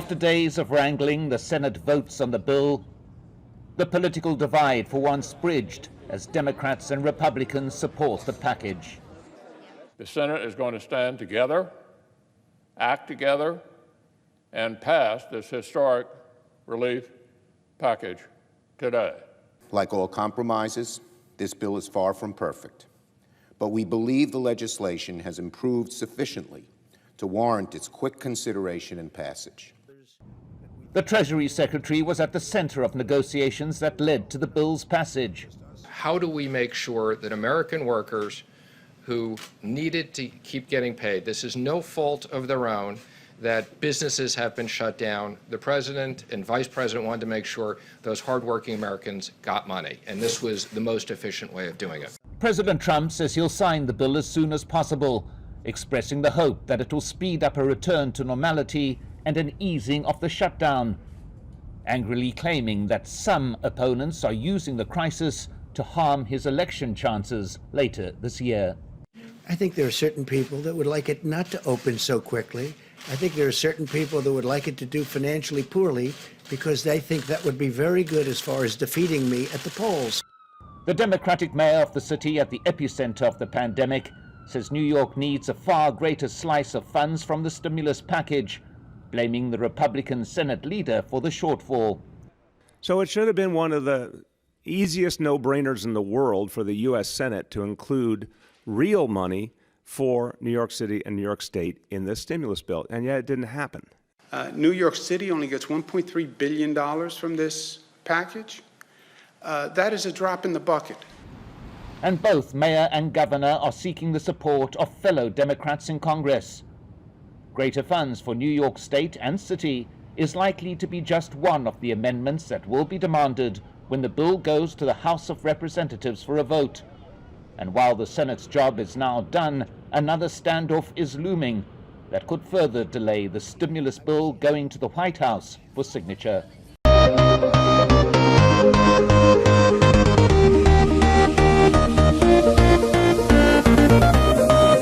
After days of wrangling, the Senate votes on the bill. The political divide for once bridged as Democrats and Republicans support the package. The Senate is going to stand together, act together, and pass this historic relief package today. Like all compromises, this bill is far from perfect, but we believe the legislation has improved sufficiently to warrant its quick consideration and passage. The Treasury Secretary was at the center of negotiations that led to the bill's passage. How do we make sure that American workers who needed to keep getting paid, this is no fault of their own, that businesses have been shut down. The president and vice president wanted to make sure those hardworking Americans got money, and this was the most efficient way of doing it. President Trump says he'll sign the bill as soon as possible, expressing the hope that it will speed up a return to normality and an easing of the shutdown, angrily claiming that some opponents are using the crisis to harm his election chances later this year. I think there are certain people that would like it not to open so quickly. I think there are certain people that would like it to do financially poorly because they think that would be very good as far as defeating me at the polls. The Democratic mayor of the city at the epicenter of the pandemic says New York needs a far greater slice of funds from the stimulus package, blaming the Republican Senate leader for the shortfall. So it should have been one of the easiest no-brainers in the world for the U.S. Senate to include real money for New York City and New York State in this stimulus bill, and yet it didn't happen. New York City only gets $1.3 billion from this package. That is a drop in the bucket. And both mayor and governor are seeking the support of fellow Democrats in Congress. Greater funds for New York State and City is likely to be just one of the amendments that will be demanded when the bill goes to the House of Representatives for a vote. And while the Senate's job is now done, another standoff is looming that could further delay the stimulus bill going to the White House for signature.